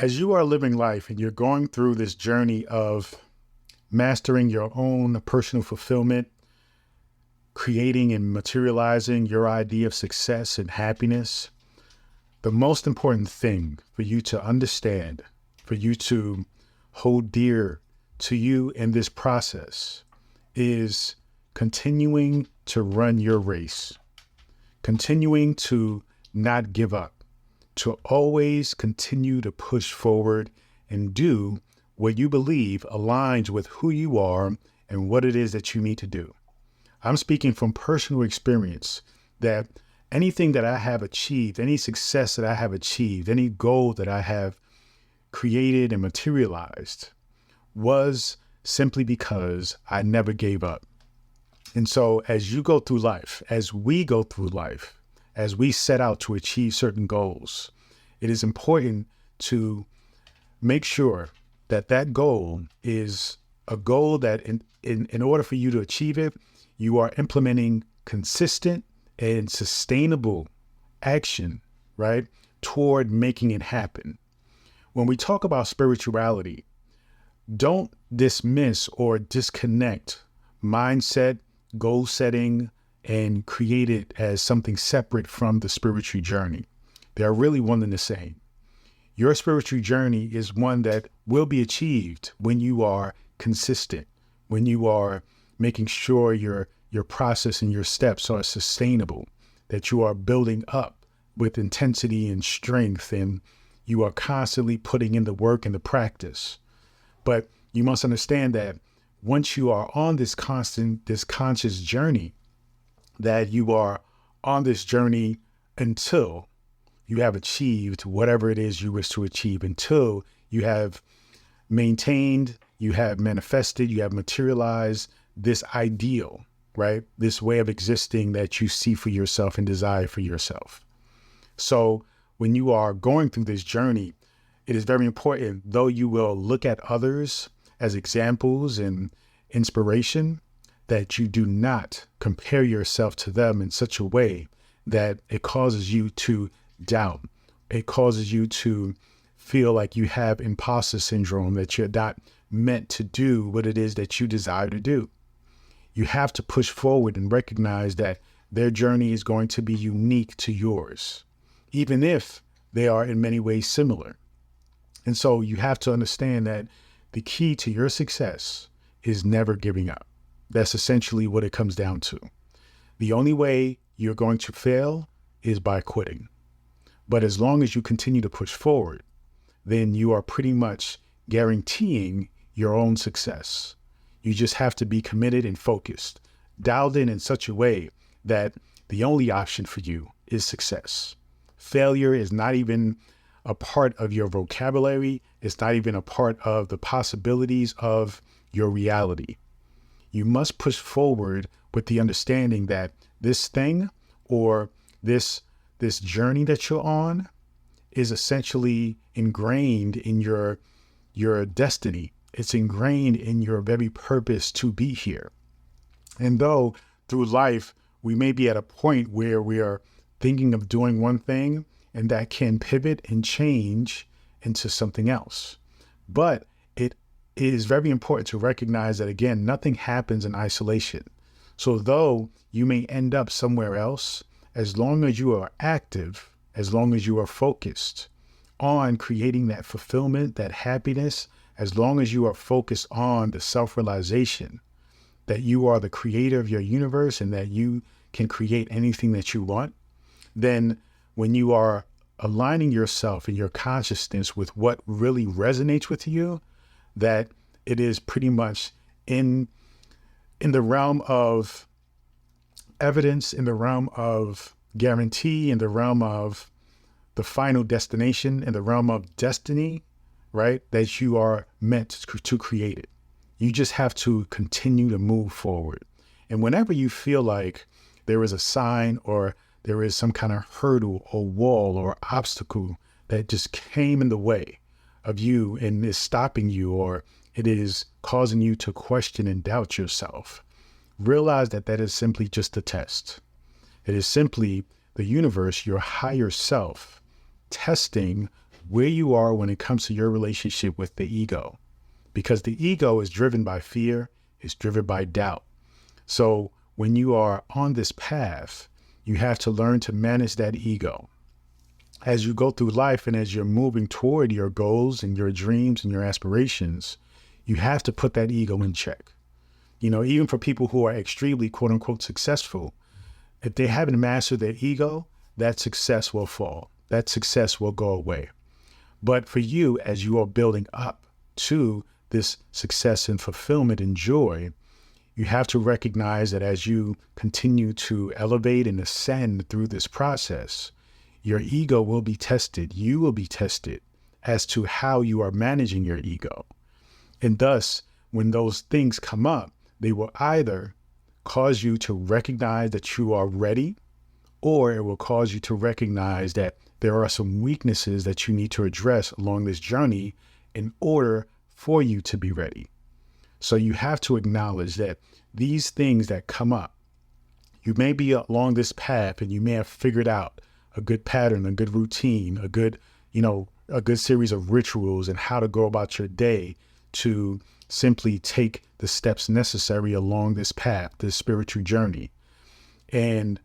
As you are living life and you're going through this journey of mastering your own personal fulfillment, creating and materializing your idea of success and happiness, the most important thing for you to understand, for you to hold dear to you in this process is continuing to run your race, continuing to not give up, to always continue to push forward and do what you believe aligns with who you are and what it is that you need to do. I'm speaking from personal experience that anything that I have achieved, any success that I have achieved, any goal that I have created and materialized was simply because I never gave up. And so as you go through life, as we go through life, as we set out to achieve certain goals, it is important to make sure that that goal is a goal that in order for you to achieve it, you are implementing consistent and sustainable action, right, toward making it happen. When we talk about spirituality, don't dismiss or disconnect mindset, goal setting, and create it as something separate from the spiritual journey. They are really one and the same. Your spiritual journey is one that will be achieved when you are consistent, when you are making sure your process and your steps are sustainable, that you are building up with intensity and strength, and you are constantly putting in the work and the practice. But you must understand that once you are on this conscious journey, that you are on this journey until you have achieved whatever it is you wish to achieve, until you have maintained, you have manifested, you have materialized this ideal, right? This way of existing that you see for yourself and desire for yourself. So when you are going through this journey, it is very important, though you will look at others as examples and inspiration, that you do not compare yourself to them in such a way that it causes you to doubt. It causes you to feel like you have imposter syndrome, that you're not meant to do what it is that you desire to do. You have to push forward and recognize that their journey is going to be unique to yours, even if they are in many ways similar. And so you have to understand that the key to your success is never giving up. That's essentially what it comes down to. The only way you're going to fail is by quitting. But as long as you continue to push forward, then you are pretty much guaranteeing your own success. You just have to be committed and focused, dialed in such a way that the only option for you is success. Failure is not even a part of your vocabulary. It's not even a part of the possibilities of your reality. You must push forward with the understanding that this thing or this journey that you're on is essentially ingrained in your destiny. It's ingrained in your very purpose to be here. And though through life, we may be at a point where we are thinking of doing one thing and that can pivot and change into something else. But it is very important to recognize that, again, nothing happens in isolation. So though you may end up somewhere else, as long as you are active, as long as you are focused on creating that fulfillment, that happiness, as long as you are focused on the self-realization that you are the creator of your universe and that you can create anything that you want, then when you are aligning yourself and your consciousness with what really resonates with you, that it is pretty much in the realm of evidence, in the realm of guarantee, in the realm of the final destination, in the realm of destiny, right? That you are meant to create it. You just have to continue to move forward. And whenever you feel like there is a sign or there is some kind of hurdle or wall or obstacle that just came in the way of you and is stopping you, or it is causing you to question and doubt yourself, realize that that is simply just a test. It is simply the universe, your higher self, testing where you are when it comes to your relationship with the ego. Because the ego is driven by fear, it's driven by doubt. So when you are on this path, you have to learn to manage that ego. As you go through life and as you're moving toward your goals and your dreams and your aspirations, you have to put that ego in check. Even for people who are extremely quote unquote successful, if they haven't mastered their ego, that success will fall. That success will go away. But for you, as you are building up to this success and fulfillment and joy, you have to recognize that as you continue to elevate and ascend through this process, your ego will be tested. You will be tested as to how you are managing your ego. And thus, when those things come up, they will either cause you to recognize that you are ready, or it will cause you to recognize that there are some weaknesses that you need to address along this journey in order for you to be ready. So you have to acknowledge that these things that come up, you may be along this path and you may have figured out a good pattern, a good routine, a good series of rituals and how to go about your day to simply take the steps necessary along this path, this spiritual journey. And,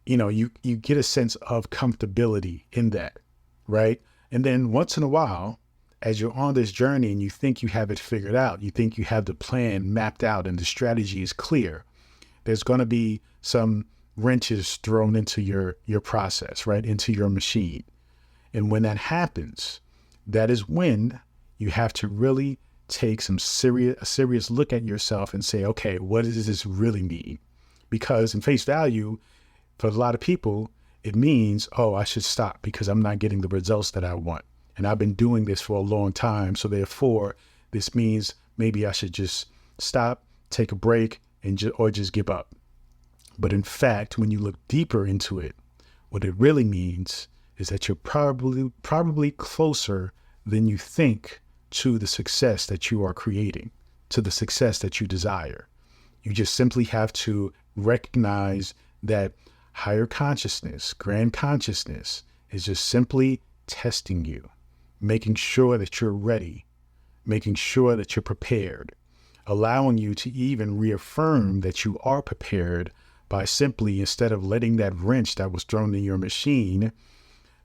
you get a sense of comfortability in that, right? And then once in a while, as you're on this journey and you think you have it figured out, you think you have the plan mapped out and the strategy is clear, there's going to be some wrenches thrown into your process, right? Into your machine. And when that happens, that is when you have to really take a serious look at yourself and say, okay, what does this really mean? Because in face value, for a lot of people, it means, oh, I should stop because I'm not getting the results that I want. And I've been doing this for a long time. So therefore, this means maybe I should just stop, take a break, and just give up. But in fact, when you look deeper into it, what it really means is that you're probably closer than you think to the success that you are creating, to the success that you desire. You just simply have to recognize that higher consciousness, grand consciousness, is just simply testing you, making sure that you're ready, making sure that you're prepared, allowing you to even reaffirm that you are prepared by simply, instead of letting that wrench that was thrown in your machine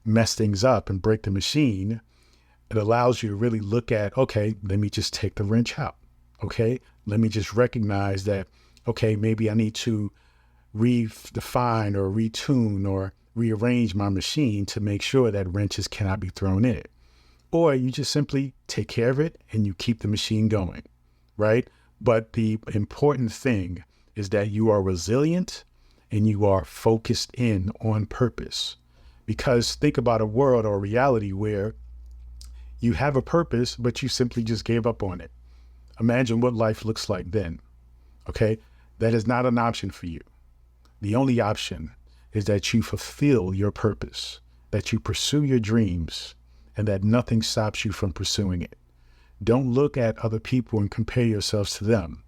mess things up and break the machine, it allows you to really look at, okay, let me just take the wrench out. Okay, let me just recognize that, okay, maybe I need to redefine or retune or rearrange my machine to make sure that wrenches cannot be thrown in it. Or you just simply take care of it and you keep the machine going, right? But the important thing is that you are resilient and you are focused in on purpose. Because think about a world or a reality where you have a purpose, but you simply just gave up on it. Imagine what life looks like then, okay? That is not an option for you. The only option is that you fulfill your purpose, that you pursue your dreams, and that nothing stops you from pursuing it. Don't look at other people and compare yourselves to them.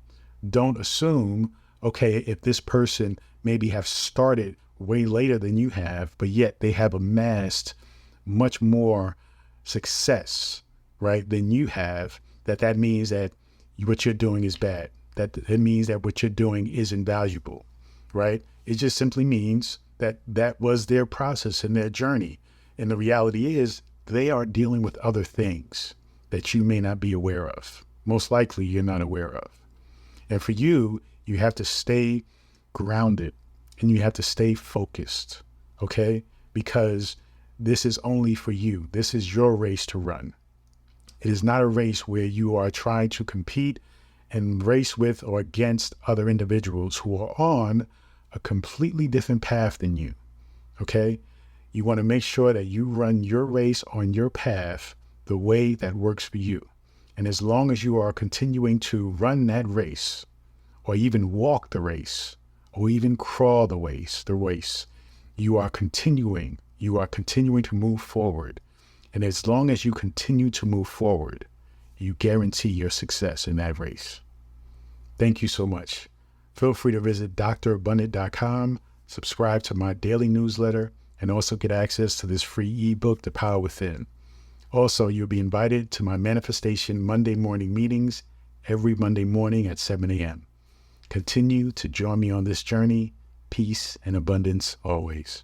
Don't assume, okay, if this person maybe have started way later than you have, but yet they have amassed much more success, right, than you have, that means that what you're doing is bad. That it means that what you're doing is invaluable, right? It just simply means that that was their process and their journey. And the reality is they are dealing with other things that you may not be aware of. Most likely you're not aware of. And for you, you have to stay grounded and you have to stay focused, okay? Because this is only for you. This is your race to run. It is not a race where you are trying to compete and race with or against other individuals who are on a completely different path than you, okay? You want to make sure that you run your race on your path the way that works for you. And as long as you are continuing to run that race, or even walk the race, or even crawl the race, you are continuing to move forward. And as long as you continue to move forward, you guarantee your success in that race. Thank you so much. Feel free to visit drabundant.com, subscribe to my daily newsletter, and also get access to this free ebook, The Power Within. Also, you'll be invited to my Manifestation Monday morning meetings every Monday morning at 7 a.m. Continue to join me on this journey. Peace and abundance always.